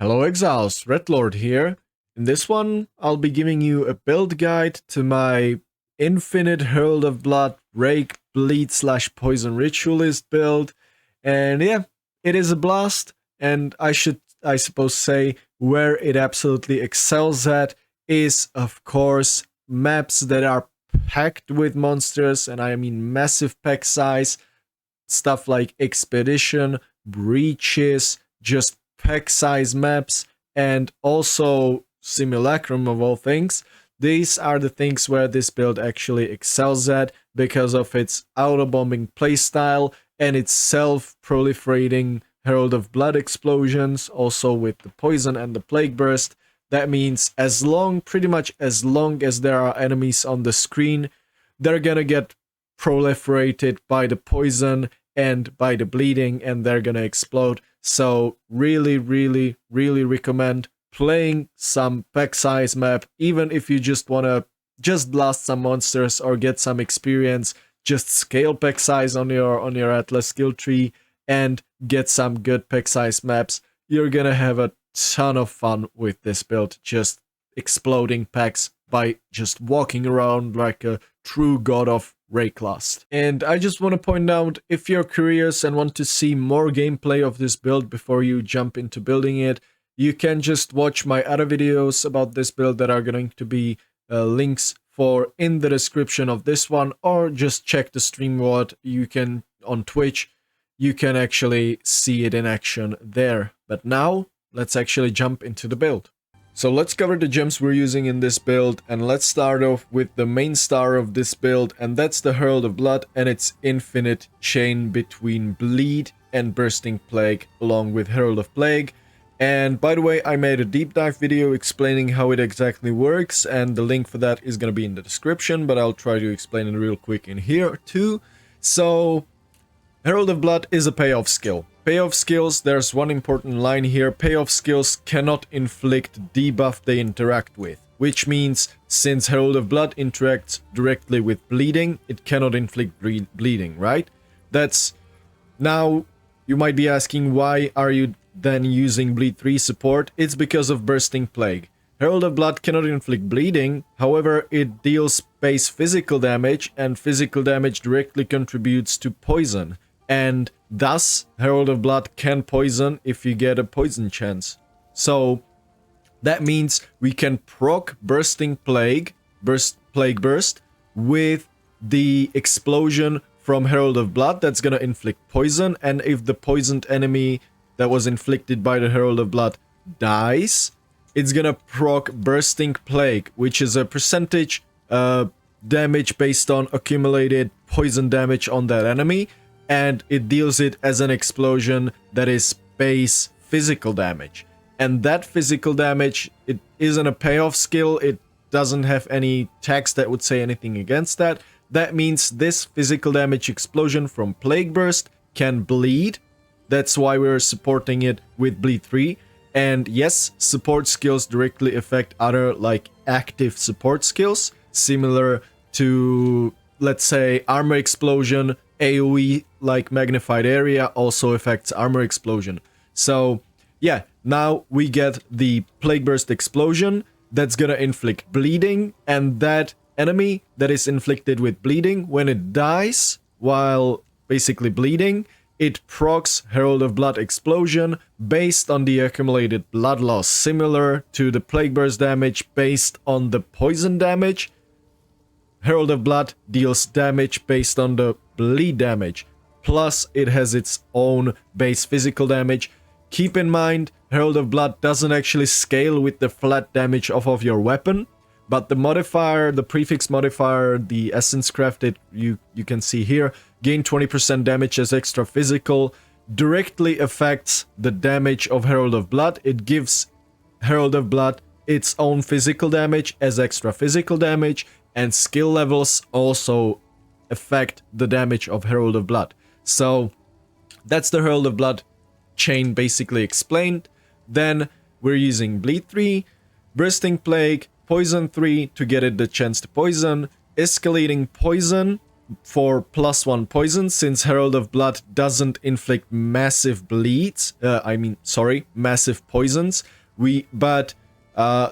Hello Exiles, Red Lord here. In this one, I'll be giving you a build guide to my Infinite Herald of Blood Rake Bleed / Poison Ritualist build. And yeah, it is a blast, and I suppose say where it absolutely excels at is, of course, maps that are packed with monsters, and I mean massive pack size, stuff like Expedition, Breaches, just pack size maps, and also Simulacrum of all things. These are the things where this build actually excels at because of its auto-bombing playstyle and its self-proliferating Herald of Blood explosions, also with the poison and the plague burst. That means pretty much as long as there are enemies on the screen, they're gonna get proliferated by the poison and by the bleeding, and they're gonna explode. So really recommend playing some pack size map, even if you just wanna blast some monsters or get some experience. Just scale pack size on your Atlas skill tree and get some good pack size maps. You're gonna have a ton of fun with this build, just exploding packs by just walking around like a true god of Ritualist. And I just want to point out, if you're curious and want to see more gameplay of this build before you jump into building it, you can just watch my other videos about this build that are going to be links for in the description of this one, or just check the stream VOD. You can on Twitch, you can actually see it in action there. But now let's actually jump into the build. So let's cover the gems we're using in this build, and let's start off with the main star of this build, and that's the Herald of Blood and its infinite chain between Bleed and Bursting Plague, along with Herald of Plague. And by the way, I made a deep dive video explaining how it exactly works, and the link for that is going to be in the description, but I'll try to explain it real quick in here too. So Herald of Blood is a payoff skill. Payoff skills, there's one important line here: payoff skills cannot inflict debuff they interact with. Which means, since Herald of Blood interacts directly with bleeding, it cannot inflict bleeding, right? Now, you might be asking, why are you then using Bleed 3 support? It's because of Bursting Plague. Herald of Blood cannot inflict bleeding, however, it deals base physical damage, and physical damage directly contributes to poison. And thus, Herald of Blood can poison if you get a poison chance. So that means we can proc Bursting Plague, Plague Burst, with the explosion from Herald of Blood that's gonna inflict poison, and if the poisoned enemy that was inflicted by the Herald of Blood dies, it's gonna proc Bursting Plague, which is a percentage damage based on accumulated poison damage on that enemy, and it deals it as an explosion that is base physical damage. And that physical damage, it isn't a payoff skill, it doesn't have any text that would say anything against that. That means this physical damage explosion from Plague Burst can bleed. That's why we're supporting it with Bleed 3. And yes, support skills directly affect other, like, active support skills, similar to, let's say, Armor Explosion. AoE, like Magnified Area, also affects Armor Explosion. So yeah, now we get the Plague Burst Explosion that's gonna inflict bleeding, and that enemy that is inflicted with bleeding, when it dies while basically bleeding, it procs Herald of Blood Explosion based on the accumulated blood loss, similar to the Plague Burst damage based on the poison damage. Herald of Blood deals damage based on the bleed damage, plus it has its own base physical damage. Keep in mind, Herald of Blood doesn't actually scale with the flat damage off of your weapon, but the modifier, the prefix modifier, the essence crafted, you can see here, gain 20% damage as extra physical, directly affects the damage of Herald of Blood. It gives Herald of Blood its own physical damage as extra physical damage, and skill levels also affect the damage of Herald of Blood. So that's the Herald of Blood chain basically explained. Then we're using Bleed 3, Bursting Plague, Poison 3 to get it the chance to poison, Escalating Poison for +1 poison, since Herald of Blood doesn't inflict massive bleeds. Massive poisons. But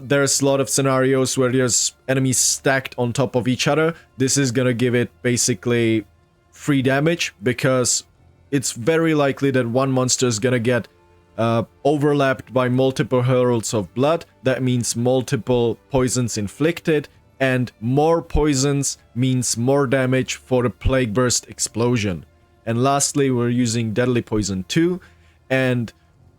there's a lot of scenarios where there's enemies stacked on top of each other. This is gonna give it basically free damage, because it's very likely that one monster is gonna get overlapped by multiple Heralds of Blood. That means multiple poisons inflicted, and more poisons means more damage for the Plague Burst explosion. And lastly, we're using Deadly Poison 2. And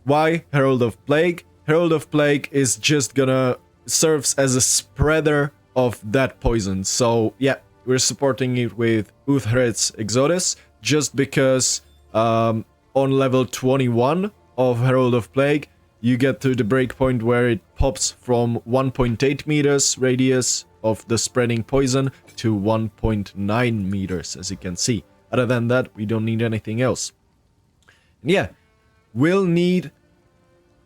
why Herald of Plague? Herald of Plague is just gonna serves as a spreader of that poison. So yeah, we're supporting it with Uthred's Exodus, just because on level 21 of Herald of Plague, you get to the breakpoint where it pops from 1.8 meters radius of the spreading poison to 1.9 meters, as you can see. Other than that, we don't need anything else. And yeah, we'll need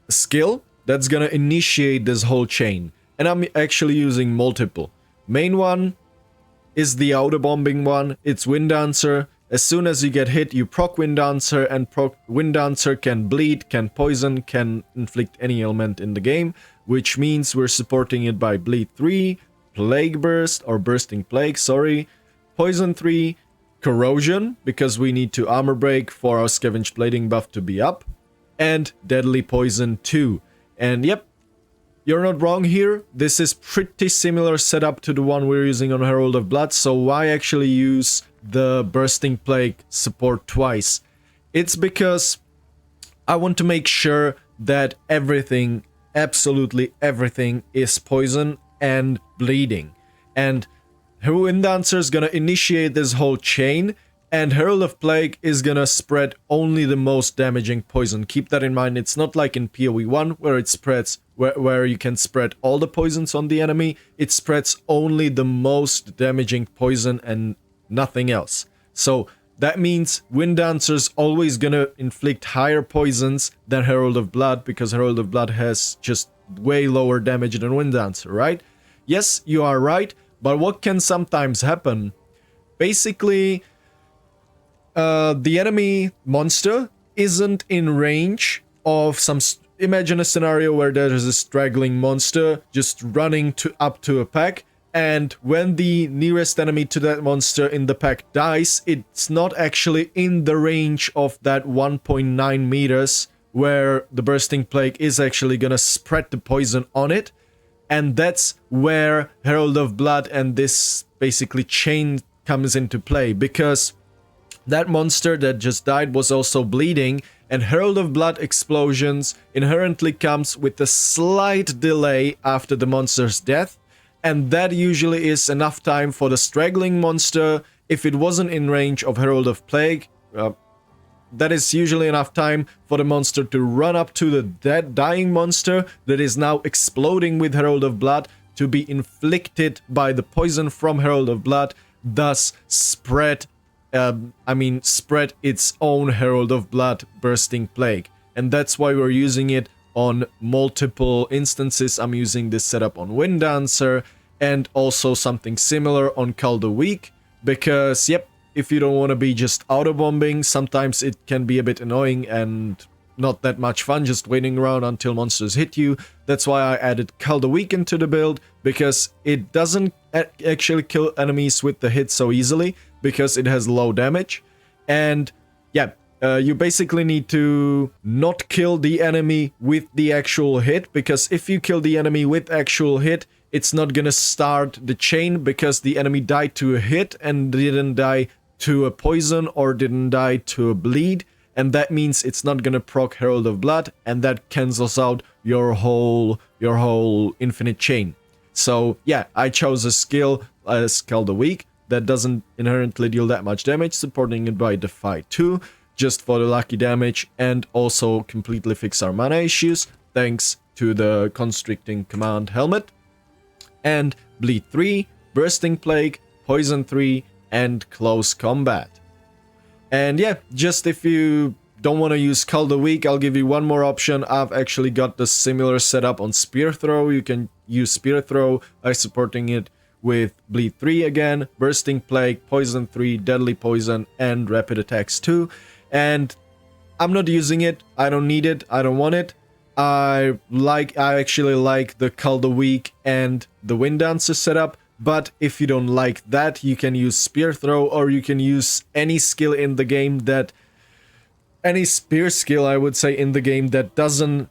a skill that's gonna initiate this whole chain. And I'm actually using multiple. Main one is the auto bombing one. It's Wind Dancer. As soon as you get hit, you proc Wind Dancer, and proc Wind Dancer can bleed, can poison, can inflict any element in the game, which means we're supporting it by Bleed 3, Plague Burst, or Bursting Plague, sorry, Poison 3, Corrosion, because we need to armor break for our Scavenged Blading buff to be up, and Deadly Poison 2. And yep, you're not wrong here. This is pretty similar setup to the one we're using on Herald of Blood, so why actually use the Bursting Plague support twice? It's because I want to make sure that everything, absolutely everything, is poison and bleeding. And Wind Dancer is gonna initiate this whole chain, and Herald of Plague is gonna spread only the most damaging poison. Keep that in mind. It's not like in PoE1 where it spreads, where you can spread all the poisons on the enemy. It spreads only the most damaging poison and nothing else. So that means Wind Dancer is always gonna inflict higher poisons than Herald of Blood, because Herald of Blood has just way lower damage than Wind Dancer, right? Yes, you are right, but what can sometimes happen? Basically, the enemy monster isn't in range of some... Imagine a scenario where there is a straggling monster just running up to a pack, and when the nearest enemy to that monster in the pack dies, it's not actually in the range of that 1.9 meters where the Bursting Plague is actually gonna spread the poison on it. And that's where Herald of Blood and this basically chain comes into play, because that monster that just died was also bleeding, and Herald of Blood explosions inherently comes with a slight delay after the monster's death, and that usually is enough time for the straggling monster. If it wasn't in range of Herald of Plague, that is usually enough time for the monster to run up to the dying monster that is now exploding with Herald of Blood, to be inflicted by the poison from Herald of Blood, thus spread its own Herald of Blood Bursting Plague. And that's why we're using it on multiple instances. I'm using this setup on Wind Dancer, and also something similar on Call Weak, because yep, if you don't want to be just auto-bombing, sometimes it can be a bit annoying and not that much fun just waiting around until monsters hit you. That's why I added Call Weak into the build, because it doesn't actually kill enemies with the hit so easily, because it has low damage. And yeah, you basically need to not kill the enemy with the actual hit, because if you kill the enemy with actual hit, it's not gonna start the chain, because the enemy died to a hit and didn't die to a poison or didn't die to a bleed, and that means it's not gonna proc Herald of Blood, and that cancels out your whole infinite chain. So yeah, I chose a skill as Call Weak that doesn't inherently deal that much damage, supporting it by Defy 2, just for the lucky damage, and also completely fix our mana issues, thanks to the Constricting Command Helmet. And Bleed 3, Bursting Plague, Poison 3, and Close Combat. And yeah, just if you don't want to use Call Weak, I'll give you one more option. I've actually got the similar setup on Spear Throw. You can use Spear Throw by supporting it with Bleed 3 again, Bursting Plague, Poison 3, Deadly Poison, and Rapid Attacks 2. And I'm not using it, I don't need it, I don't want it. I actually like the Call the Weak and the Wind Dancer setup, but if you don't like that, you can use Spear Throw, or you can use any skill in the game any spear skill, I would say, in the game that doesn't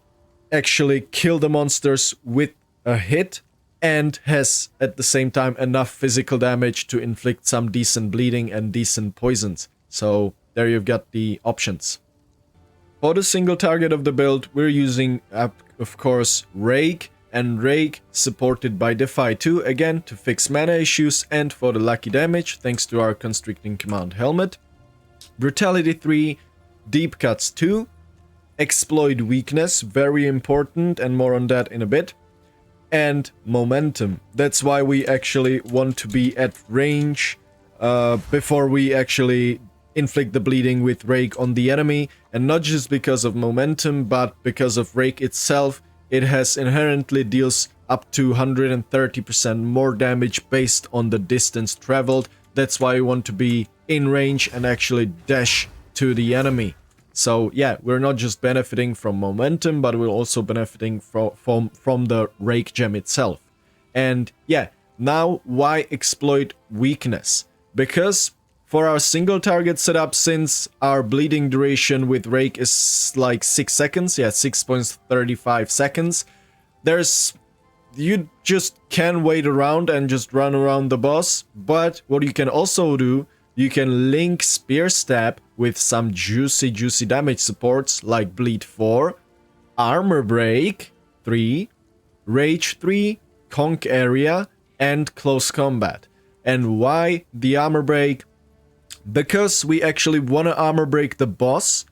actually kill the monsters with a hit and has at the same time enough physical damage to inflict some decent bleeding and decent poisons. So there you've got the options. For the single target of the build, we're using, of course, Rake, and Rake supported by Defy 2 again to fix mana issues and for the lucky damage thanks to our Constricting Command helmet. Brutality 3, Deep Cuts 2, Exploit Weakness, very important, and more on that in a bit, and Momentum. That's why we actually want to be at range before we actually inflict the bleeding with Rake on the enemy, and not just because of Momentum, but because of Rake itself. It has inherently deals up to 130% more damage based on the distance traveled. That's why we want to be in range and actually dash to the enemy. So yeah, we're not just benefiting from Momentum, but we're also benefiting from the Rake gem itself. And yeah, now why exploit weakness? Because for our single target setup, since our bleeding duration with Rake is like 6 seconds, yeah, 6.35 seconds, you just can wait around and just run around the boss. But what you can also do, you can link Spear Stab with some juicy damage supports like Bleed 4, Armor Break 3, Rage 3, Conk Area, and Close Combat. And why the Armor Break? Because we actually want to armor break the boss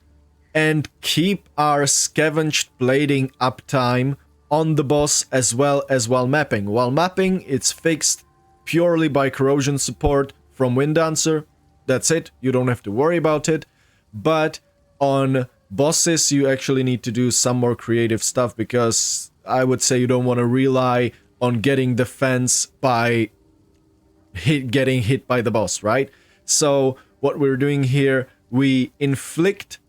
and keep our Scavenged blading uptime on the boss as well as while mapping. While mapping, it's fixed purely by corrosion support from Wind Dancer. That's it, you don't have to worry about it. But on bosses, you actually need to do some more creative stuff, because I would say you don't want to rely on getting defense by getting hit by the boss, right? So what we're doing here, we inflict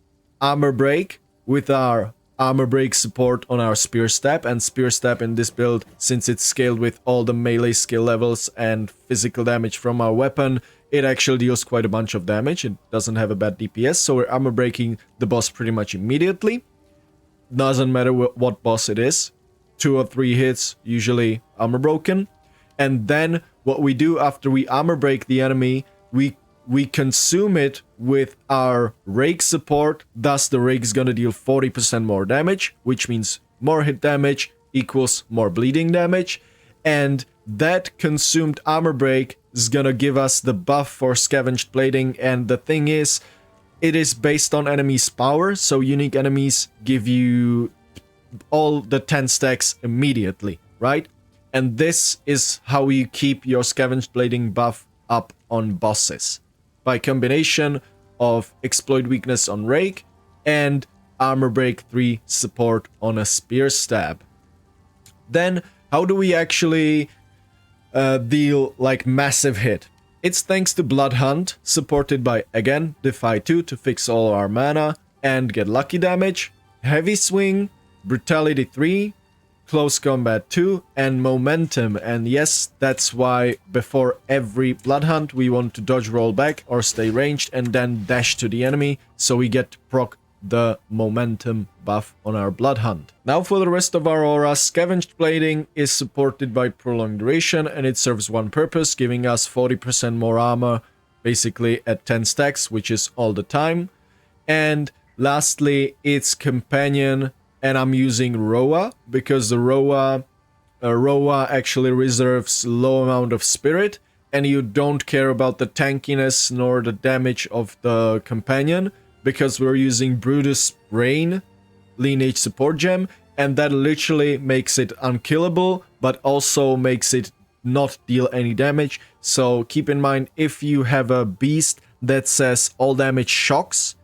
armor break with our armor break support on our Spear Stab, and Spear Stab in this build, since it's scaled with all the melee skill levels and physical damage from our weapon, it actually deals quite a bunch of damage. It doesn't have a bad DPS, so we're armor breaking the boss pretty much immediately. Doesn't matter what boss it is, 2 or 3 hits, usually armor broken. And then what we do after we armor break the enemy, we consume it with our Rake support, thus the Rake is gonna deal 40% more damage, which means more hit damage equals more bleeding damage, and that consumed armor break is gonna give us the buff for Scavenged blading. And the thing is, it is based on enemies' power, so unique enemies give you all the 10 stacks immediately, right? And this is how you keep your Scavenged blading buff up on bosses, by combination of Exploit Weakness on Rake and Armor Break 3 support on a Spear Stab. Then, how do we actually deal like massive hit? It's thanks to Blood Hunt, supported by, again, Defy 2 to fix all our mana and get lucky damage, Heavy Swing, Brutality 3, Close Combat 2, and Momentum. And yes, that's why before every Blood Hunt we want to dodge roll back or stay ranged and then dash to the enemy, so we get to proc the Momentum buff on our Blood Hunt. Now for the rest of our aura, Scavenged blading is supported by Prolonged Duration, and it serves one purpose, giving us 40% more armor, basically at 10 stacks, which is all the time. And lastly, its companion, and I'm using Roa, because the Roa actually reserves low amount of spirit, and you don't care about the tankiness nor the damage of the companion, because we're using Brutus Brain lineage support gem, and that literally makes it unkillable, but also makes it not deal any damage. So keep in mind, if you have a beast that says all damage shocks,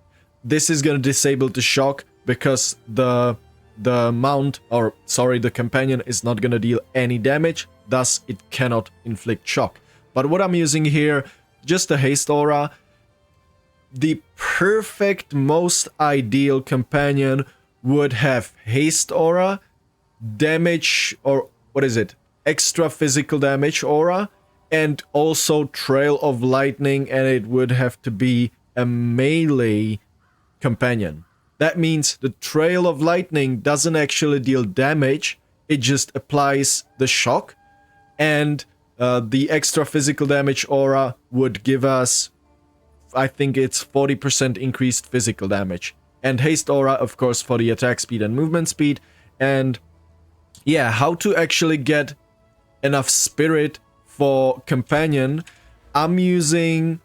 this is gonna disable the shock, because the the mount, or sorry, the companion is not gonna deal any damage, thus it cannot inflict shock. But what I'm using here, just a haste aura, the perfect, most ideal companion would have haste aura, damage, or what is it, extra physical damage aura, and also trail of lightning, and it would have to be a melee companion. That means the trail of lightning doesn't actually deal damage, it just applies the shock, and the extra physical damage aura would give us, I think it's 40% increased physical damage. And haste aura, of course, for the attack speed and movement speed. And yeah, how to actually get enough spirit for companion, I'm using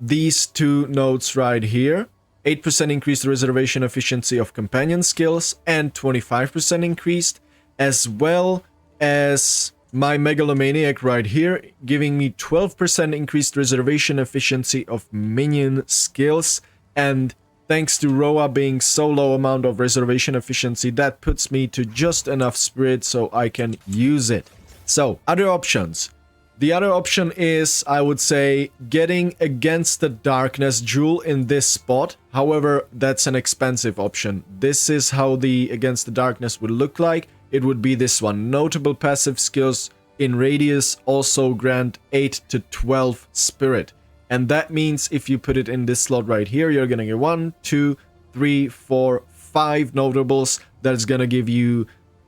these two nodes right here. 8% increased reservation efficiency of companion skills and 25% increased, as well as my Megalomaniac right here, giving me 12% increased reservation efficiency of minion skills. And thanks to Roa being so low amount of reservation efficiency, that puts me to just enough spirit so I can use it. So, other options. The other option is, I would say, getting Against the Darkness Jewel in this spot. However, that's an expensive option. This is how the Against the Darkness would look like. It would be this one. Notable passive skills in radius also grant 8 to 12 spirit. And that means if you put it in this slot right here, you're gonna get 1, 2, 3, 4, 5 notables. That's gonna give you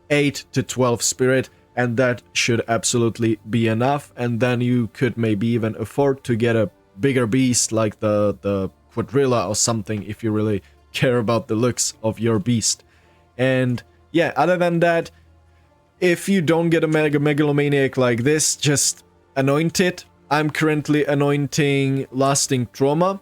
8 to 12 spirit. And that should absolutely be enough. And then you could maybe even afford to get a bigger beast like the Quadrilla or something if you really care about the looks of your beast. And yeah, other than that, if you don't get a Megalomaniac like this, just anoint it. I'm currently anointing Lasting Trauma.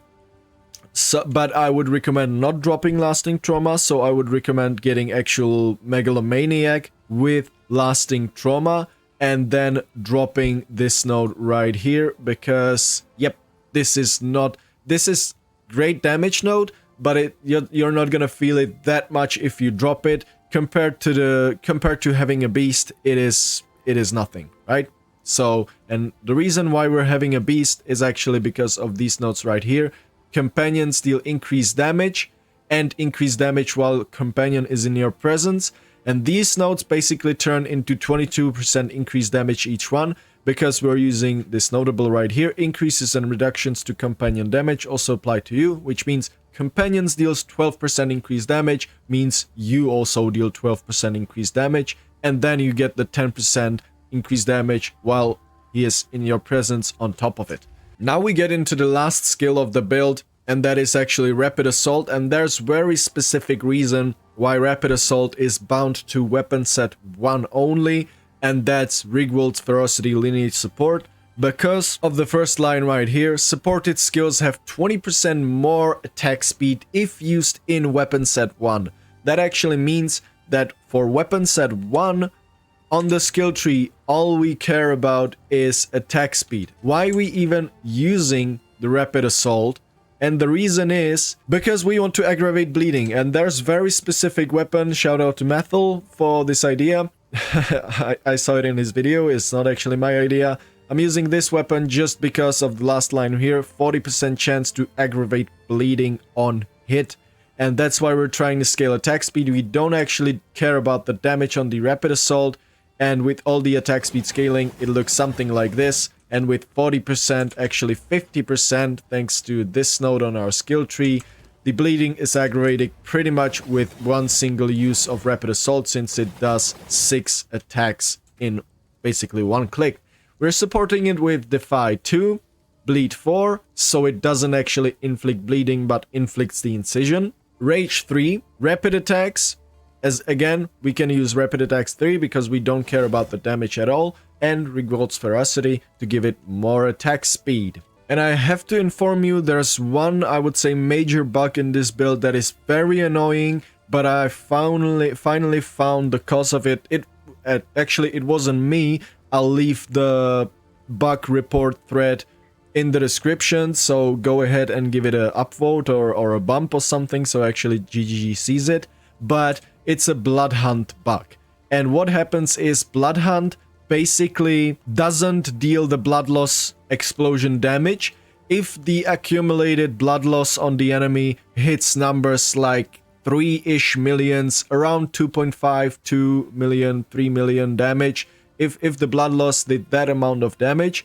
But I would recommend not dropping Lasting Trauma, so I would recommend getting actual Megalomaniac with Lasting Trauma and then dropping this node right here, because yep, this is great damage node, but you're not gonna feel it that much if you drop it compared to having a beast. It is nothing, right? So, and the reason why we're having a beast is actually because of these nodes right here. Companions deal increased damage and increased damage while companion is in your presence. And these nodes basically turn into 22% increased damage each one, because we're using this notable right here. Increases and reductions to companion damage also apply to you, which means companions deals 12% increased damage, means you also deal 12% increased damage, and then you get the 10% increased damage while he is in your presence on top of it. Now we get into the last skill of the build, and that is actually Rapid Assault, and there's very specific reason why Rapid Assault is bound to weapon set 1 only, and that's Rigwold's Ferocity Lineage Support. Because of the first line right here, supported skills have 20% more attack speed if used in weapon set 1. That actually means that for weapon set 1, on the skill tree, all we care about is attack speed. Why are we even using the Rapid Assault? And the reason is because we want to aggravate bleeding, and there's very specific weapon. Shout out to Mathel for this idea. I saw it in his video. It's not actually my idea. I'm using this weapon just because of the last line here. 40% chance to aggravate bleeding on hit. And that's why we're trying to scale attack speed. We don't actually care about the damage on the Rapid Assault. And with all the attack speed scaling, it looks something like this. And with 40%, actually 50%, thanks to this node on our skill tree, the bleeding is aggravated pretty much with one single use of Rapid Assault, since it does 6 attacks in basically one click. We're supporting it with Defy 2, Bleed 4, so it doesn't actually inflict bleeding but inflicts the incision. Rage 3, Rapid Attacks, as again, we can use Rapid Attacks 3 because we don't care about the damage at all, and Rigwold's Ferocity to give it more attack speed. And I have to inform you, there's one, I would say, major bug in this build that is very annoying, but I finally found the cause of it. Actually, it wasn't me. I'll leave the bug report thread in the description, so go ahead and give it a upvote or a bump or something, so actually GGG sees it. But it's a Blood Hunt bug. And what happens is Blood Hunt basically doesn't deal the blood loss explosion damage if the accumulated blood loss on the enemy hits numbers like 3-ish millions, around 2.5, 2 million, 3 million damage. If the blood loss did that amount of damage,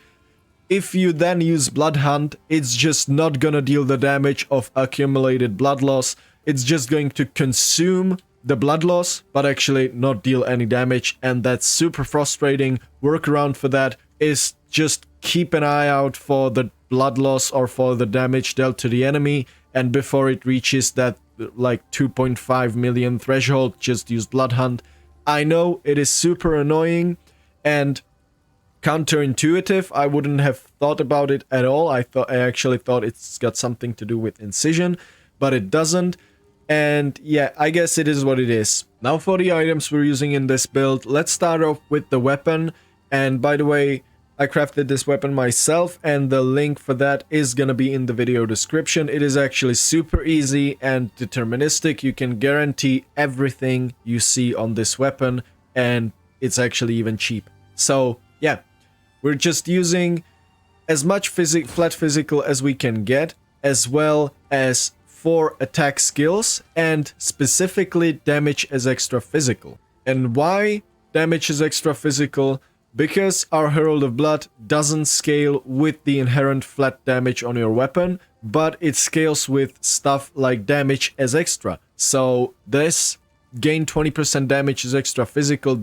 if you then use Blood Hunt, it's just not gonna deal the damage of accumulated blood loss. It's just going to consume the blood loss, but actually not deal any damage, and that's super frustrating. Workaround for that is just keep an eye out for the blood loss or for the damage dealt to the enemy, and before it reaches that like 2.5 million threshold, just use Blood Hunt. I know it is super annoying and counterintuitive. I wouldn't have thought about it at all. I actually thought it's got something to do with Incision, but it doesn't. And yeah, I guess it is what it is. Now for the items we're using in this build, let's start off with the weapon. And by the way, I crafted this weapon myself, and the link for that is gonna be in the video description. It is actually super easy and deterministic. You can guarantee everything you see on this weapon, and it's actually even cheap. So yeah, we're just using as much flat physical as we can get, as well as 4 attack skills, and specifically damage as extra physical. And why damage is extra physical? Because our Herald of Blood doesn't scale with the inherent flat damage on your weapon, but it scales with stuff like damage as extra. So this gain 20% damage as extra physical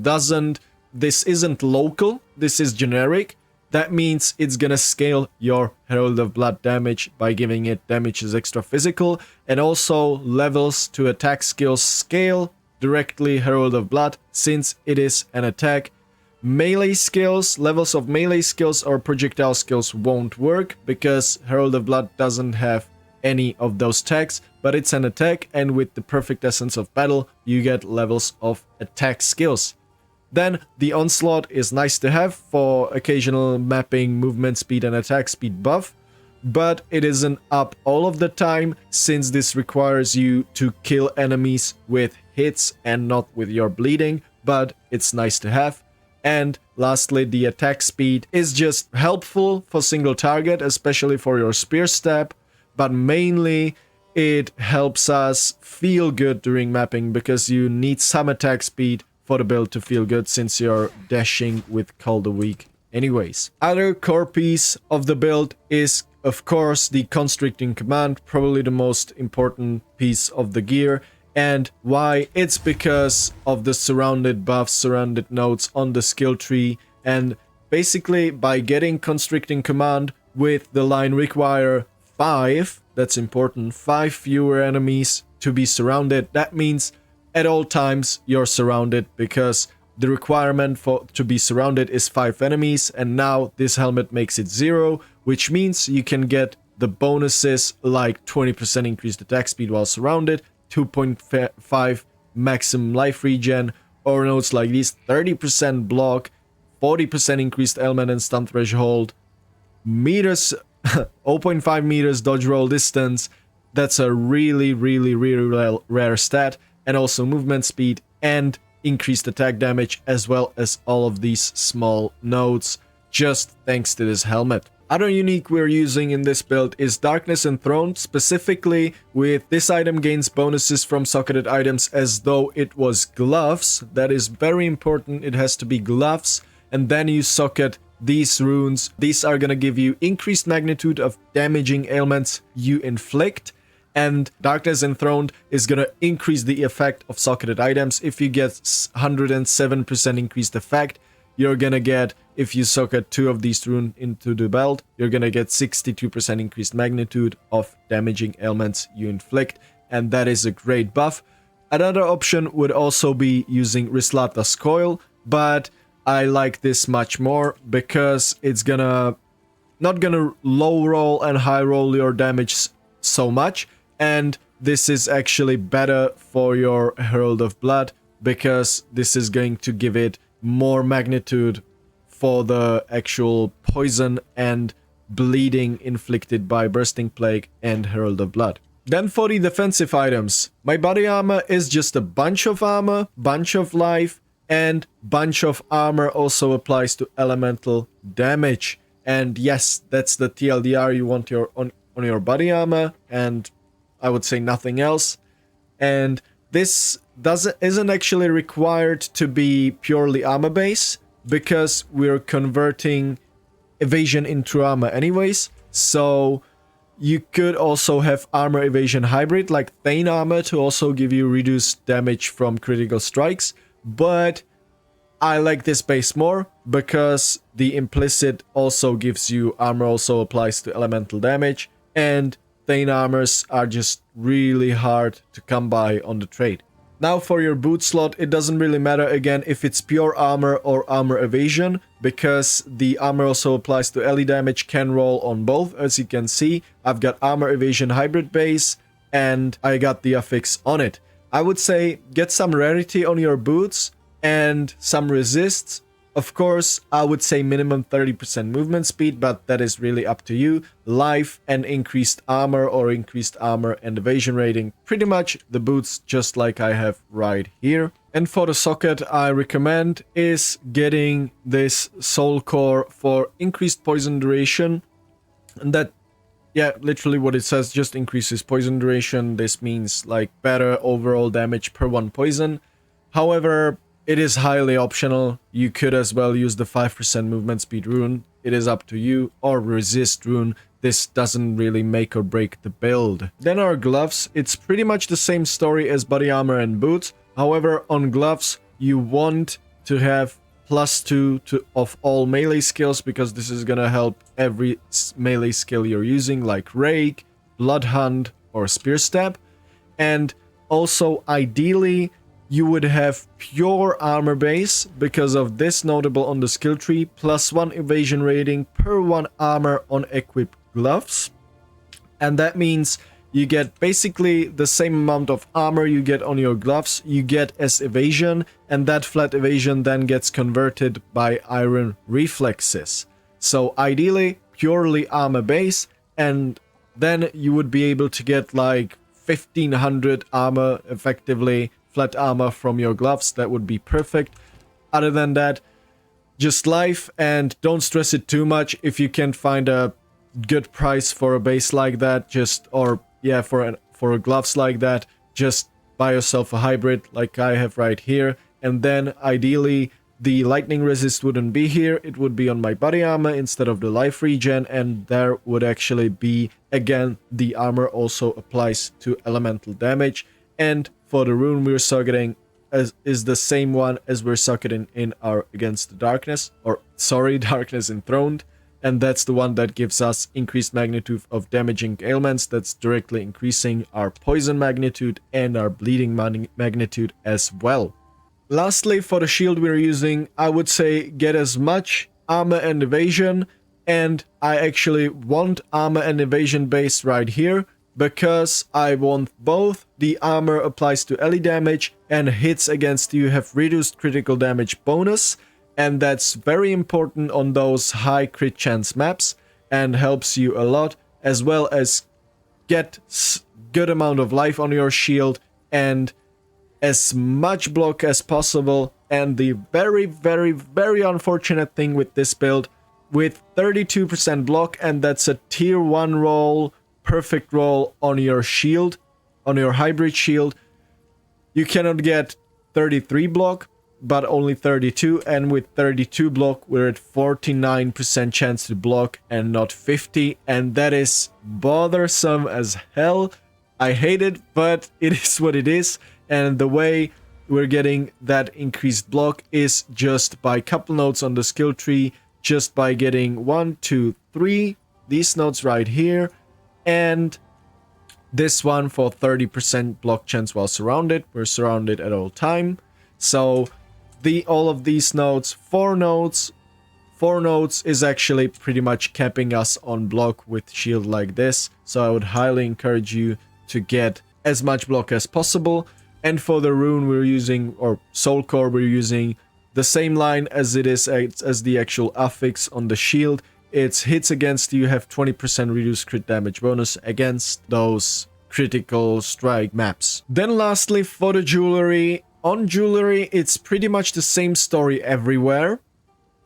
this isn't local, this is generic. That means it's gonna scale your Herald of Blood damage by giving it damage as extra physical, and also levels to attack skills scale directly Herald of Blood since it is an attack. Melee skills, levels of melee skills or projectile skills won't work because Herald of Blood doesn't have any of those tags, but it's an attack, and with the perfect essence of battle you get levels of attack skills. Then the Onslaught is nice to have for occasional mapping, movement speed and attack speed buff, but it isn't up all of the time since this requires you to kill enemies with hits and not with your bleeding, but it's nice to have. And lastly, the attack speed is just helpful for single target, especially for your spear stab, but mainly it helps us feel good during mapping because you need some attack speed for the build to feel good since you're dashing with Calder Weak anyways. Other core piece of the build is of course the Constricting Command, probably the most important piece of the gear. And why? It's because of the surrounded buffs, surrounded nodes on the skill tree, and basically by getting Constricting Command with the line require 5, that's important, 5 fewer enemies to be surrounded. That means at all times you're surrounded because the requirement to be surrounded is 5 enemies, and now this helmet makes it 0, which means you can get the bonuses like 20% increased attack speed while surrounded, 2.5 maximum life regen, or notes like these 30% block, 40% increased ailment and stun threshold, meters 0.5 meters dodge roll distance. That's a really rare stat. And also movement speed and increased attack damage, as well as all of these small nodes, just thanks to this helmet. Other unique we're using in this build is Darkness Enthroned, specifically with this item gains bonuses from socketed items as though it was gloves. That is very important, it has to be gloves, and then you socket these runes. These are gonna give you increased magnitude of damaging ailments you inflict, and Darkness Enthroned is gonna increase the effect of socketed items. If you get 107% increased effect, you're gonna get, if you socket 2 of these runes into the belt, you're gonna get 62% increased magnitude of damaging ailments you inflict, and that is a great buff. Another option would also be using Rislata's Coil, but I like this much more because it's not gonna low roll and high roll your damage so much. And this is actually better for your Herald of Blood because this is going to give it more magnitude for the actual poison and bleeding inflicted by Bursting Plague and Herald of Blood. Then for the defensive items, my body armor is just a bunch of armor, bunch of life, and bunch of armor also applies to elemental damage. And yes, that's the TLDR you want on your body armor, and I would say nothing else. And this isn't actually required to be purely armor base, because we're converting evasion into armor anyways. So you could also have armor evasion hybrid like Thane armor to also give you reduced damage from critical strikes, but I like this base more because the implicit also gives you armor also applies to elemental damage, and Thane armors are just really hard to come by on the trade. Now for your boot slot, it doesn't really matter again if it's pure armor or armor evasion, because the armor also applies to LE damage, can roll on both. As you can see, I've got armor evasion hybrid base and I got the affix on it. I would say get some rarity on your boots and some resists. Of course, I would say minimum 30% movement speed, but that is really up to you. Life and increased armor or increased armor and evasion rating. Pretty much the boots just like I have right here. And for the socket, I recommend is getting this soul core for increased poison duration. And that, yeah, literally what it says, just increases poison duration. This means like better overall damage per one poison. However, it is highly optional. You could as well use the 5% movement speed rune. It is up to you, or resist rune. This doesn't really make or break the build. Then our gloves. It's pretty much the same story as body armor and boots. However, on gloves, you want to have +2 of all melee skills, because this is gonna help every melee skill you're using, like Rake, Blood Hunt, or Spear Stab. And also, ideally, you would have pure armor base because of this notable on the skill tree, +1 evasion rating per 1 armor on equipped gloves. And that means you get basically the same amount of armor you get on your gloves, you get as evasion, and that flat evasion then gets converted by iron reflexes. So ideally, purely armor base, and then you would be able to get like 1500 armor effectively, flat armor from your gloves. That would be perfect. Other than that, just life, and don't stress it too much. If you can't find a good price for a base like that, just, or yeah, for a gloves like that, just buy yourself a hybrid like I have right here. And then ideally the lightning resist wouldn't be here, it would be on my body armor instead of the life regen, and there would actually be again the armor also applies to elemental damage. And for the rune we're socketing is the same one as we're socketing in our Against the Darkness, or sorry, Darkness Enthroned, and that's the one that gives us increased magnitude of damaging ailments. That's directly increasing our poison magnitude and our bleeding magnitude as well. Lastly, for the shield we're using, I would say get as much armor and evasion, and I actually want armor and evasion base right here, because I want both the armor applies to LE damage and hits against you have reduced critical damage bonus, and that's very important on those high crit chance maps and helps you a lot, as well as get good amount of life on your shield and as much block as possible. And the very, very, very unfortunate thing with this build, with 32% block, and that's a tier 1 roll, perfect roll on your shield, on your hybrid shield, you cannot get 33 block, but only 32, and with 32 block we're at 49% chance to block and not 50, and that is bothersome as hell. I hate it, but it is what it is. And the way we're getting that increased block is just by couple nodes on the skill tree, just by getting 1, 2, 3 these nodes right here, and this one for 30% block chance while surrounded. We're surrounded at all time. So all of these nodes, 4 nodes is actually pretty much capping us on block with shield like this. So I would highly encourage you to get as much block as possible. And for the rune we're using, or soul core, we're using the same line as it is as the actual affix on the shield. It's hits against you have 20% reduced crit damage bonus against those critical strike maps. Then lastly, for the jewelry. On jewelry, it's pretty much the same story everywhere.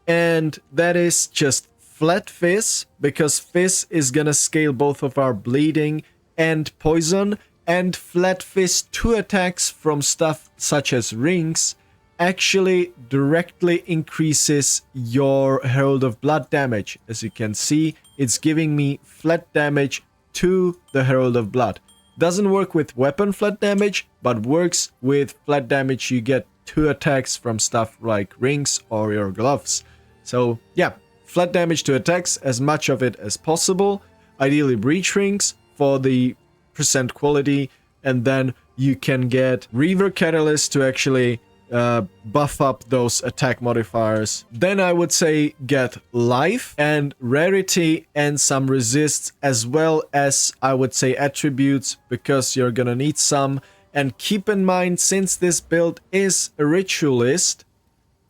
And that is just flat fizz, because fizz is gonna scale both of our bleeding and poison, and flat fizz 2 attacks from stuff such as rings actually directly increases your Herald of Blood damage. As you can see, it's giving me flat damage to the Herald of Blood. Doesn't work with weapon flat damage, but works with flat damage you get 2 attacks from stuff like rings or your gloves. So yeah, flat damage to attacks, as much of it as possible. Ideally breach rings for the percent quality, and then you can get Reaver Catalyst to actually buff up those attack modifiers. Then I would say get life and rarity and some resists, as well as I would say attributes, because you're gonna need some. And keep in mind, since this build is a ritualist,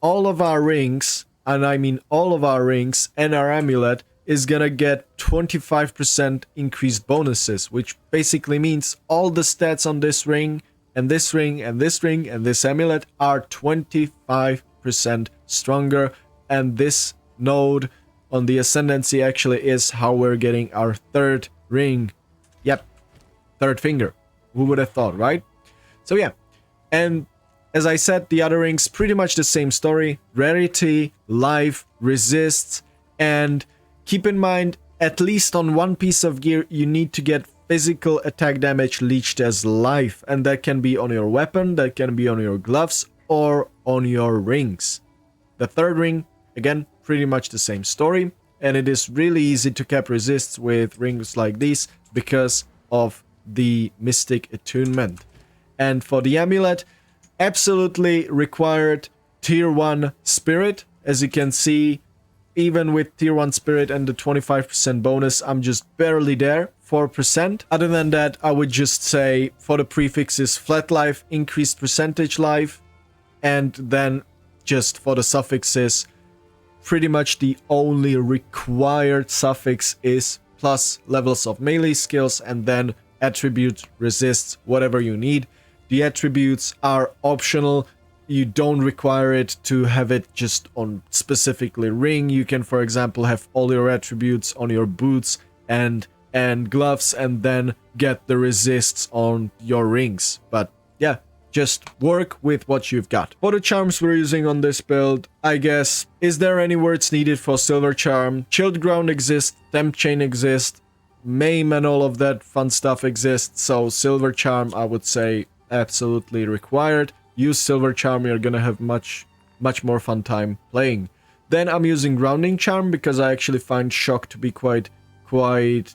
all of our rings, and I mean all of our rings and our amulet, is gonna get 25% increased bonuses, which basically means all the stats on this ring and this ring and this ring and this amulet are 25% stronger. And this node on the Ascendancy actually is how we're getting our 3rd ring. Yep, 3rd finger. Who would have thought, right? So yeah, and as I said, the other rings pretty much the same story. Rarity, life, resists, and keep in mind, at least on one piece of gear, you need to get physical attack damage leached as life, and that can be on your weapon, that can be on your gloves, or on your rings. The 3rd ring, again, pretty much the same story, and it is really easy to cap resists with rings like these because of the Mystic Attunement. And for the amulet, absolutely required tier 1 spirit. As you can see, even with tier 1 spirit and the 25% bonus, I'm just barely there, 4%. Other than that, I would just say for the prefixes, flat life, increased percentage life, and then just for the suffixes, pretty much the only required suffix is plus levels of melee skills, and then attribute, resists, whatever you need. The attributes are optional. You don't require it to have it just on specifically ring. You can, for example, have all your attributes on your boots and gloves, and then get the resists on your rings. But yeah, just work with what you've got. For the charms we're using on this build, I guess, is there any words needed for Silver Charm? Chilled Ground exists, Temp Chain exists, Maim and all of that fun stuff exists, so Silver Charm, I would say, absolutely required. Use Silver Charm, you're gonna have much more fun time playing. Then I'm using Grounding Charm because I actually find Shock to be quite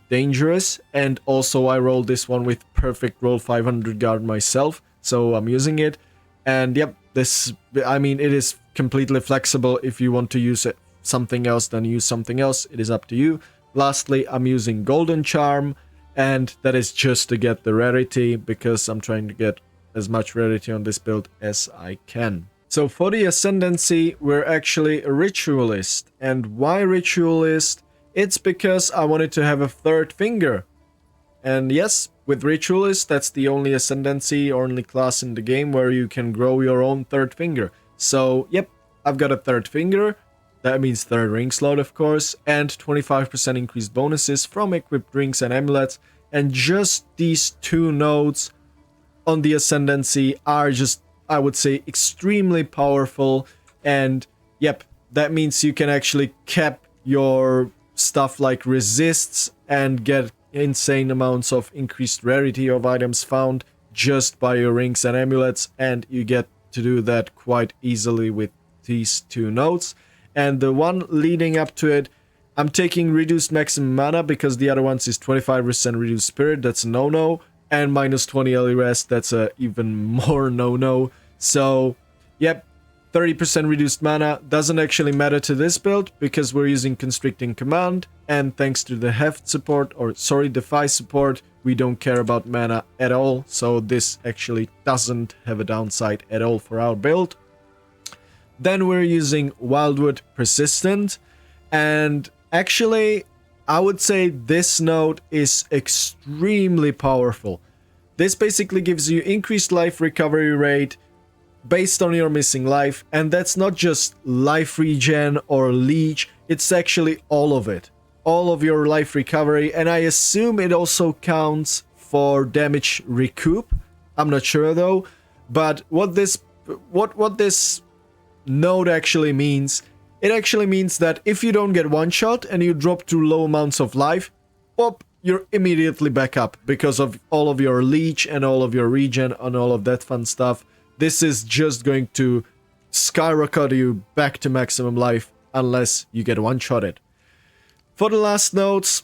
dangerous, and also I rolled this one with perfect roll 500 guard myself, so I'm using it. And yep, this, I mean, it is completely flexible. If you want to use it, something else, then use something else. It is up to you. Lastly, I'm using Golden Charm, and that is just to get the rarity, because I'm trying to get as much rarity on this build as I can. So for the Ascendancy, we're actually a Ritualist. And why Ritualist? It's because I wanted to have a 3rd finger. And yes, with Ritualist, that's the only Ascendancy, only class in the game where you can grow your own 3rd finger. So yep, I've got a 3rd finger. That means 3rd ring slot, of course, and 25% increased bonuses from equipped rings and amulets. And just these 2 nodes on the Ascendancy are just, I would say, extremely powerful. And yep, that means you can actually cap your stuff like resists and get insane amounts of increased rarity of items found just by your rings and amulets, and you get to do that quite easily with these 2 nodes. And the one leading up to it, I'm taking reduced maximum mana because the other ones is 25% reduced spirit, that's a no-no, and minus 20 early rest, that's a even more no-no. So yep, 30% reduced mana doesn't actually matter to this build because we're using Constricting Command, and thanks to the Heft support, or sorry, Defy support, we don't care about mana at all, so this actually doesn't have a downside at all for our build. Then we're using Wildwood Persistent, and actually I would say this node is extremely powerful This basically gives you increased life recovery rate based on your missing life, and that's not just life regen or leech, it's actually all of it. All of your life recovery, and I assume it also counts for damage recoup. I'm not sure though, but what this node actually means, it actually means that if you don't get one shot and you drop to low amounts of life, pop, you're immediately back up because of all of your leech and all of your regen and all of that fun stuff. This is just going to skyrocket you back to maximum life unless you get one-shotted. For the last notes,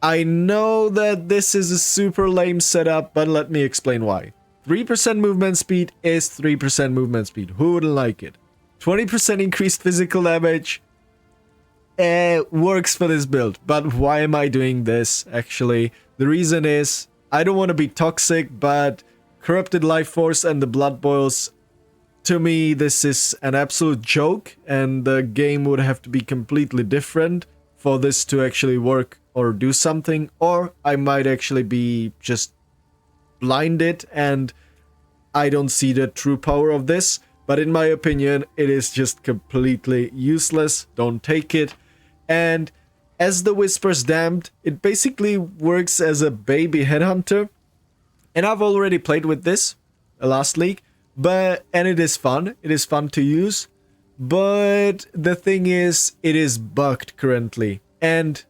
I know that this is a super lame setup, but let me explain why. 3% movement speed is 3% movement speed. Who wouldn't like it? 20% increased physical damage works for this build, but why am I doing this actually? The reason is I don't want to be toxic, but Corrupted Life Force and the Blood Boils, to me this is an absolute joke, and the game would have to be completely different for this to actually work or do something, or I might actually be just blinded and I don't see the true power of this. But in my opinion, it is just completely useless. Don't take it. And as the Whisper's Damned, it basically works as a baby headhunter. And I've already played with this last league, and it is fun. It is fun to use. But the thing is, it is bugged currently. And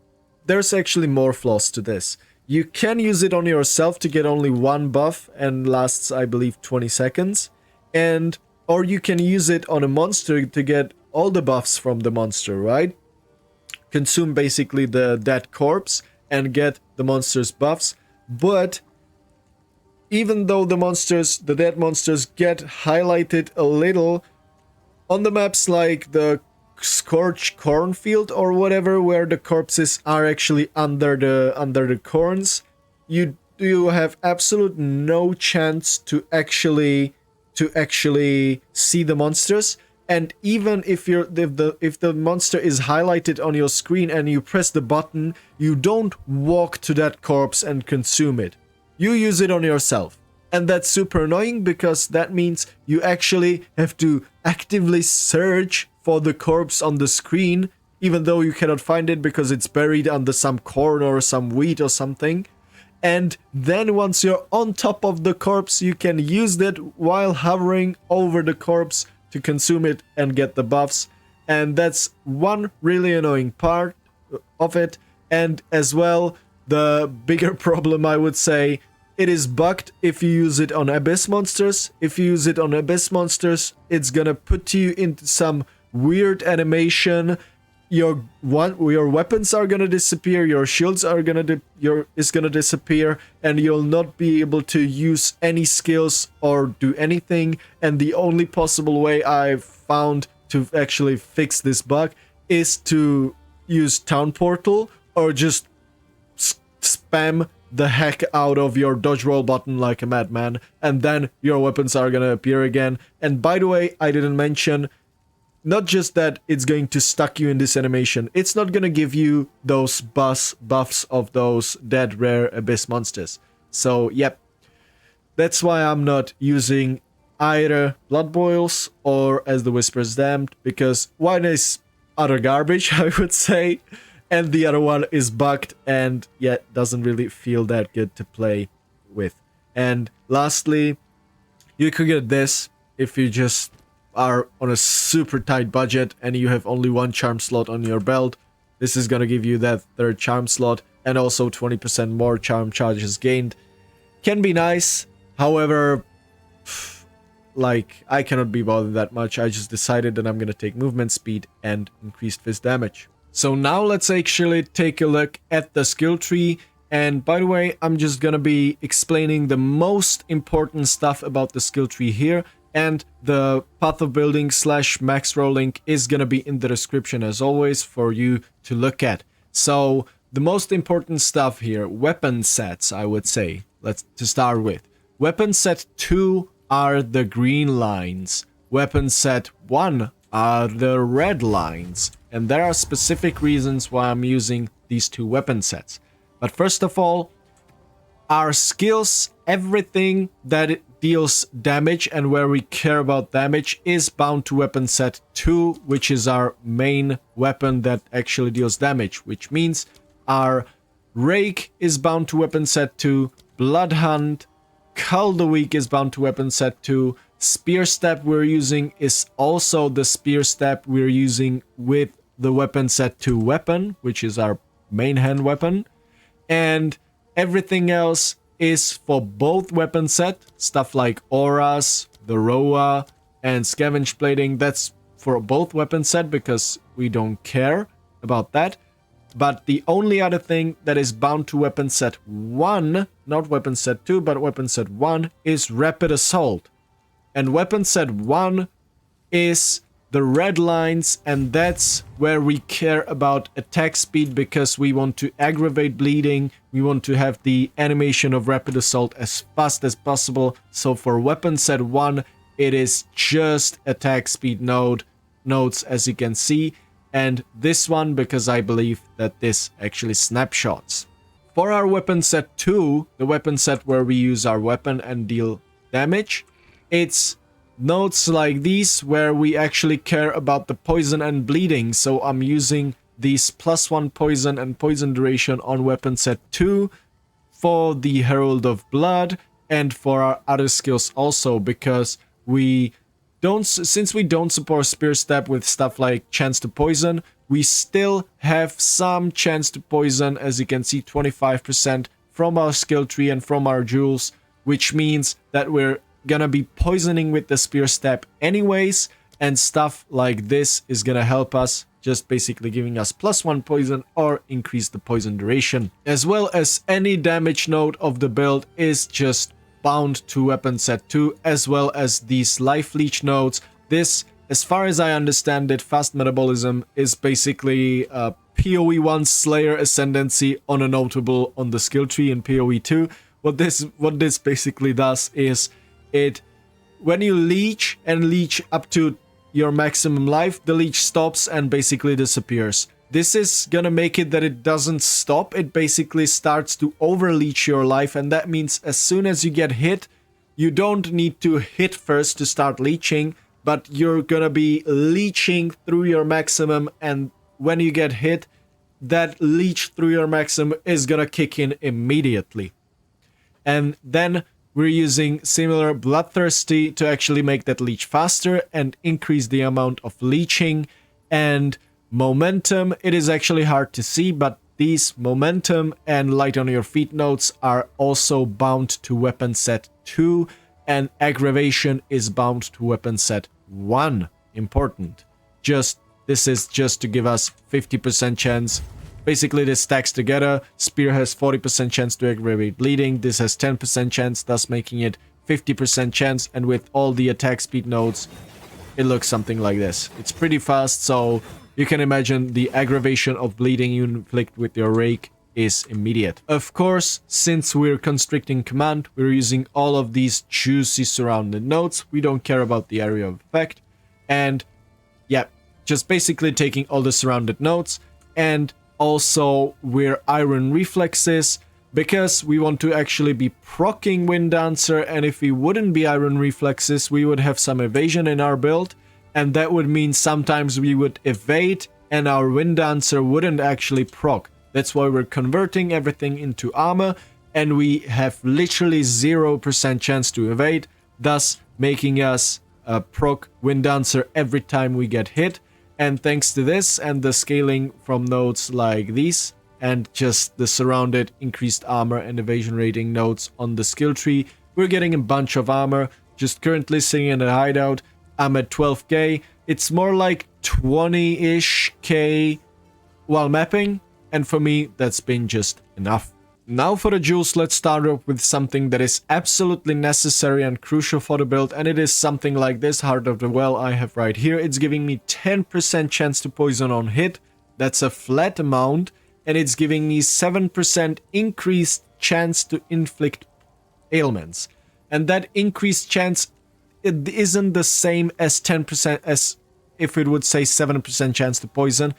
there's actually more flaws to this. You can use it on yourself to get only one buff and lasts, I believe, 20 seconds. Or you can use it on a monster to get all the buffs from the monster, right? Consume basically the dead corpse and get the monster's buffs. But even though the dead monsters get highlighted a little on the maps like the Scorched Cornfield or whatever, where the corpses are actually under the corns, you have absolute no chance to actually see the monsters. And even if the monster is highlighted on your screen and you press the button, you don't walk to that corpse and consume it. You use it on yourself. And that's super annoying because that means you actually have to actively search for the corpse on the screen, even though you cannot find it because it's buried under some corn or some wheat or something. And then once you're on top of the corpse, you can use that while hovering over the corpse to consume it and get the buffs. And that's one really annoying part of it. And as well, the bigger problem, I would say, it is bugged if you use it on Abyss monsters. If you use it on Abyss monsters, it's gonna put you into some weird animation. Your weapons are gonna disappear, your shields are gonna disappear, and you'll not be able to use any skills or do anything. And the only possible way I've found to actually fix this bug is to use Town Portal or just spam the heck out of your dodge roll button like a madman, and then your weapons are gonna appear again. And by the way, I didn't mention, not just that it's going to stuck you in this animation, it's not gonna give you those buffs of those dead rare Abyss monsters. So yep, that's why I'm not using either Blood Boils or As the Whisper's Damned, because one is utter garbage, I would say, and the other one is bugged and yet doesn't really feel that good to play with. And lastly, you could get this if you just are on a super tight budget and you have only one charm slot on your belt. This is gonna give you that third charm slot and also 20% more charm charges gained. Can be nice, however, like, I cannot be bothered that much. I just decided that I'm gonna take movement speed and increased fist damage. So now let's actually take a look at the skill tree. And by the way, I'm just gonna be explaining the most important stuff about the skill tree here, and the path of building / max roll link is gonna be in the description as always for you to look at. So the most important stuff here, weapon sets, I would say, to start with. Weapon set 2 are the green lines. Weapon set 1 are the red lines. And there are specific reasons why I'm using these two weapon sets. But first of all, Our skills, everything that it deals damage and where we care about damage is bound to weapon set 2, which is our main weapon that actually deals damage, which means our Rake is bound to weapon set 2, Bloodhunt, Caldeweek is bound to weapon set 2, Spear Step we're using is also the Spear Step we're using with the weapon set 2 weapon, which is our main hand weapon, and everything else is for both weapon set, stuff like auras, the Roa, and Scavenged plating. That's for both weapon set because we don't care about that. But the only other thing that is bound to weapon set 1, not weapon set 2, but weapon set 1, is Rapid Assault. And weapon set 1 is the red lines, and that's where we care about attack speed because we want to aggravate bleeding. We want to have the animation of Rapid Assault as fast as possible. So for weapon set 1, it is just attack speed nodes, as you can see. And this one, because I believe that this actually snapshots. For our weapon set 2, the weapon set where we use our weapon and deal damage, it's nodes like these where we actually care about the poison and bleeding. So I'm using these +1 poison and poison duration on weapon set 2 for the Herald of Blood and for our other skills also, because since we don't support Spear Step with stuff like chance to poison, we still have some chance to poison, as you can see, 25% from our skill tree and from our jewels, which means that we're gonna be poisoning with the Spear Step anyways, and stuff like this is gonna help us, just basically giving us +1 poison or increase the poison duration. As well as any damage node of the build is just bound to weapon set 2, as well as these life leech nodes. This, as far as I understand it, fast metabolism is basically PoE1 Slayer Ascendancy on a notable on the skill tree in PoE2. What this basically does is when you leech and leech up to your maximum life, the leech stops and basically disappears. This is gonna make it that it doesn't stop. It basically starts to overleech your life, and that means as soon as you get hit, you don't need to hit first to start leeching, but you're gonna be leeching through your maximum, and when you get hit, that leech through your maximum is gonna kick in immediately. And then we're using similar Bloodthirsty to actually make that leech faster and increase the amount of leeching. And momentum, it is actually hard to see, but these momentum and light on your feet nodes are also bound to weapon set 2, and aggravation is bound to weapon set 1. Important. This is just to give us 50% chance. Basically, this stacks together. Spear has 40% chance to aggravate bleeding. This has 10% chance, thus making it 50% chance. And with all the attack speed nodes, it looks something like this. It's pretty fast, so you can imagine the aggravation of bleeding you inflict with your Rake is immediate. Of course, since we're constricting command, we're using all of these juicy surrounded nodes. We don't care about the area of effect. And yeah, just basically taking all the surrounded nodes. And also we're Iron Reflexes because we want to actually be proccing Wind Dancer, and if we wouldn't be Iron Reflexes, we would have some evasion in our build, and that would mean sometimes we would evade and our Wind Dancer wouldn't actually proc. That's why we're converting everything into armor, and we have literally 0% chance to evade, thus making us proc Wind Dancer every time we get hit. And thanks to this and the scaling from nodes like these, and just the surrounded increased armor and evasion rating nodes on the skill tree, we're getting a bunch of armor. Just currently sitting in a hideout, I'm at 12k. It's more like 20-ish k while mapping, and for me, that's been just enough. Now for the jewels, let's start off with something that is absolutely necessary and crucial for the build, and it is something like this Heart of the Well I have right here. It's giving me 10% chance to poison on hit. That's a flat amount, and it's giving me 7% increased chance to inflict ailments. And that increased chance, it isn't the same as 10% as if it would say 7% chance to poison.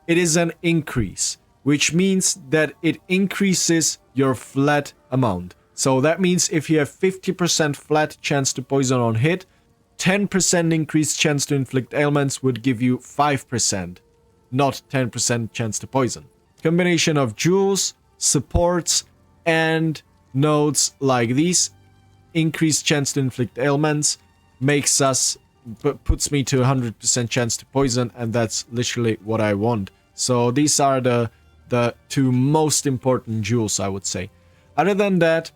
It is an increase, which means that it increases your flat amount. So that means if you have 50% flat chance to poison on hit, 10% increased chance to inflict ailments would give you 5%, not 10% chance to poison. Combination of jewels, supports, and nodes like these, increased chance to inflict ailments, puts me to 100% chance to poison, and that's literally what I want. So these are the two most important jewels, I would say. Other than that,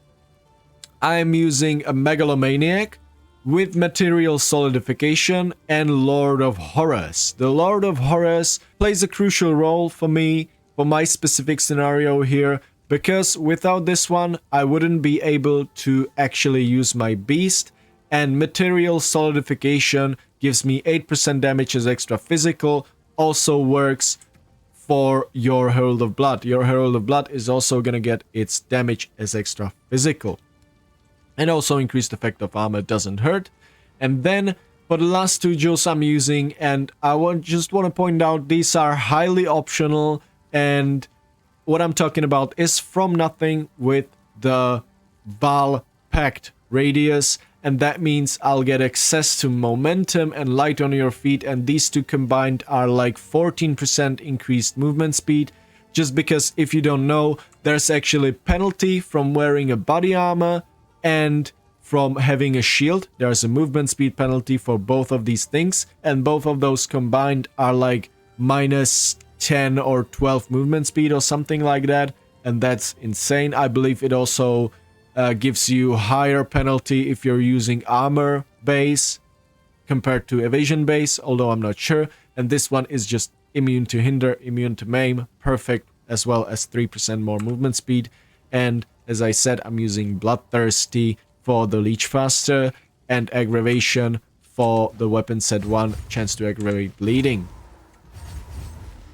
I'm using a Megalomaniac with Material Solidification and Lord of Horrors. The Lord of Horrors plays a crucial role for me, for my specific scenario here, because without this one, I wouldn't be able to actually use my beast, and Material Solidification gives me 8% damage as extra physical, also works for your Herald of Blood. Your Herald of Blood is also gonna get its damage as extra physical. And also increased effect of armor doesn't hurt. And then for the last two jewels I'm using, and I just want to point out these are highly optional, and what I'm talking about is from nothing with the Baal Pact radius, and that means I'll get access to momentum and light on your feet, and these two combined are like 14% increased movement speed. Just because, if you don't know, there's actually penalty from wearing a body armor and from having a shield. There's a movement speed penalty for both of these things, and both of those combined are like minus 10 or 12 movement speed or something like that, and that's insane. I believe it also gives you higher penalty if you're using armor base compared to evasion base, although I'm not sure. And this one is just immune to hinder, immune to maim, perfect, as well as 3% more movement speed. And as I said, I'm using Bloodthirsty for the leech faster and Aggravation for the weapon set 1, chance to aggravate bleeding.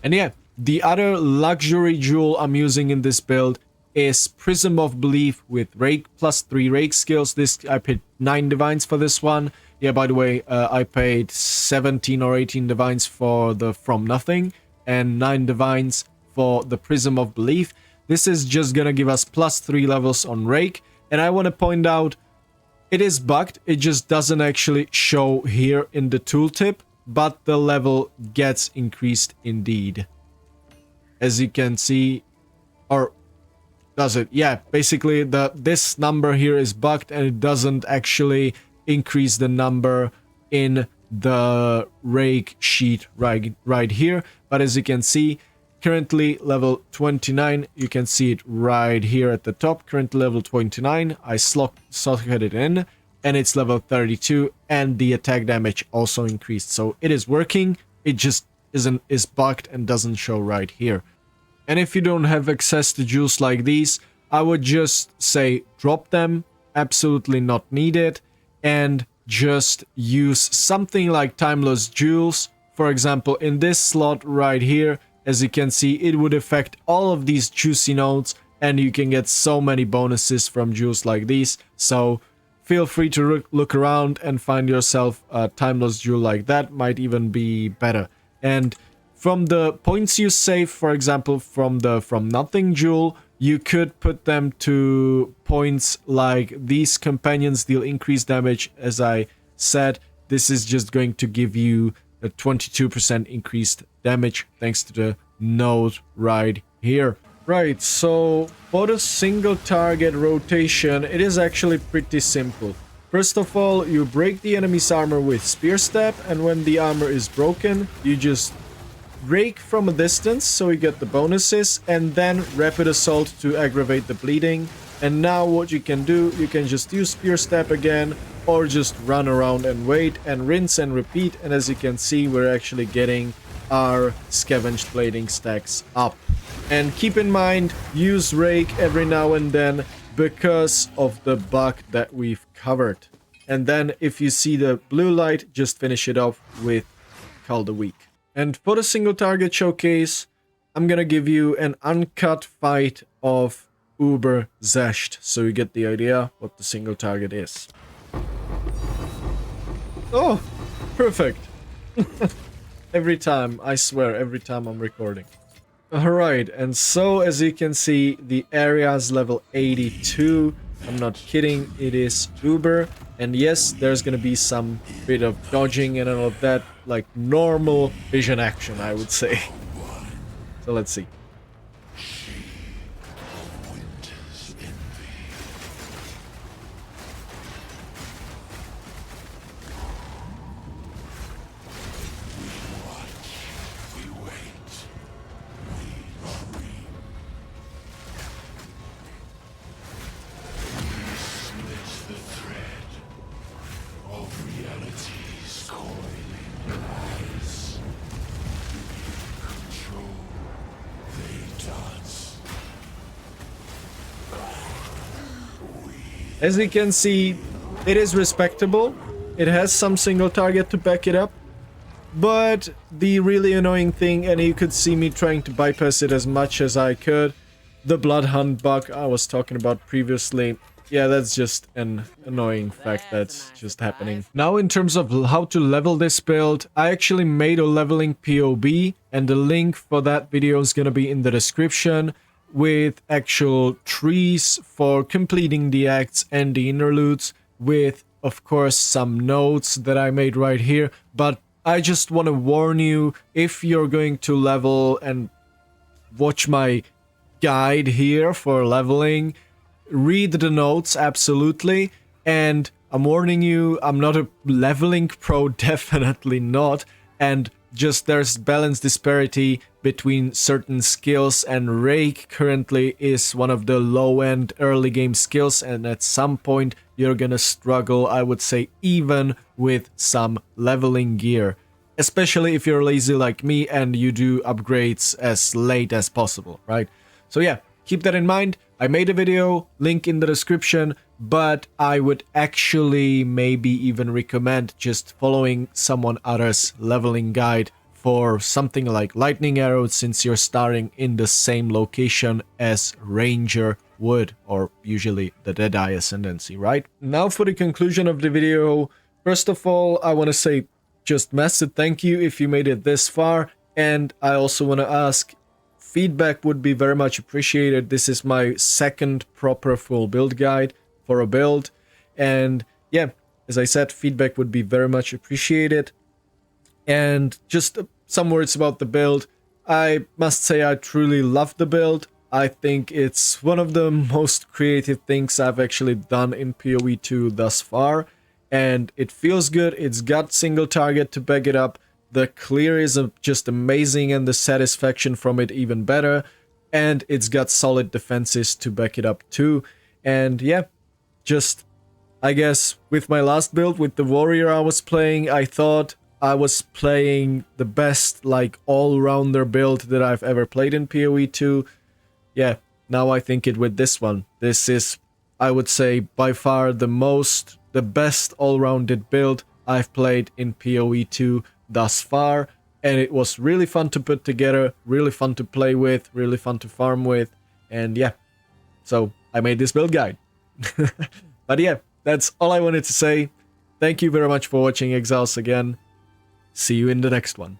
And yeah, the other luxury jewel I'm using in this build is Prism of Belief with Rake plus 3 Rake skills. This I paid 9 divines for this one. Yeah, by the way, I paid 17 or 18 divines for the From Nothing and 9 divines for the Prism of Belief. This is just gonna give us plus 3 levels on Rake, and I want to point out it is bugged. It just doesn't actually show here in the tooltip, but the level gets increased indeed. As you can see, or does it? Yeah, basically this number here is bugged, and it doesn't actually increase the number in the Rake sheet right here. But as you can see, currently level 29, you can see it right here at the top. Currently level 29, I socket it in, and it's level 32, and the attack damage also increased. So it is working, it just is bugged and doesn't show right here. And if you don't have access to jewels like these, I would just say drop them, absolutely not needed, and just use something like Timeless Jewels. For example, in this slot right here, as you can see, it would affect all of these juicy nodes, and you can get so many bonuses from jewels like these. So feel free to look around and find yourself a Timeless Jewel like that, might even be better. And from the points you save, for example, from the From Nothing jewel, you could put them to points like these companions deal increased damage. As I said, this is just going to give you a 22% increased damage thanks to the node right here. Right, so for the single target rotation, it is actually pretty simple. First of all, you break the enemy's armor with Spear Stab, and when the armor is broken, you just Rake from a distance, so you get the bonuses, and then Rapid Assault to aggravate the bleeding. And now what you can do, you can just use Spear Stab again, or just run around and wait, and rinse and repeat. And as you can see, we're actually getting our Scavenged Blading stacks up. And keep in mind, use Rake every now and then, because of the bug that we've covered. And then if you see the blue light, just finish it off with Call the Weak. And for the single target showcase, I'm gonna give you an uncut fight of Uber Xesht, so you get the idea what the single target is. Oh, perfect. Every time, I swear, every time I'm recording. Alright, and so as you can see, the area is level 82. I'm not kidding, it is uber. And yes, there's gonna be some bit of dodging and all of that, like normal vision action, I would say. So let's see. As you can see, it is respectable. It has some single target to back it up. But the really annoying thing, and you could see me trying to bypass it as much as I could, the Blood Hunt bug I was talking about previously. Yeah, that's just an annoying fact that's just happening. Now, in terms of how to level this build, I actually made a leveling POB, and the link for that video is gonna be in the description, with actual trees for completing the acts and the interludes, with, of course, some notes that I made right here. But I just want to warn you, if you're going to level and watch my guide here for leveling, read the notes, absolutely. And I'm warning you, I'm not a leveling pro, definitely not. And just there's balance disparity between certain skills, and Rake currently is one of the low-end early game skills, and at some point you're gonna struggle, I would say, even with some leveling gear. Especially if you're lazy like me and you do upgrades as late as possible, right? So yeah, keep that in mind. I made a video, link in the description, but I would actually maybe even recommend just following someone else's leveling guide for something like lightning arrows, since you're starting in the same location as Ranger would, or usually the Deadeye Ascendancy, right? Now for the conclusion of the video. First of all, I want to say just massive thank you if you made it this far, and I also want to ask, feedback would be very much appreciated. This is my second proper full build guide for a build, and yeah, as I said, feedback would be very much appreciated. And just some words about the build. I must say I truly love the build. I think it's one of the most creative things I've actually done in PoE2 thus far, and it feels good. It's got single target to back it up. The clear is just amazing, and the satisfaction from it even better. And it's got solid defenses to back it up too. And yeah, just, I guess, with my last build, with the warrior I was playing, I thought I was playing the best, like, all-rounder build that I've ever played in PoE2. Yeah, now I think it with this one. This is, I would say, by far the best all-rounded build I've played in PoE2 thus far, and it was really fun to put together, really fun to play with, really fun to farm with, and yeah, so I made this build guide. But yeah, that's all I wanted to say. Thank you very much for watching, Exiles, again. See you in the next one.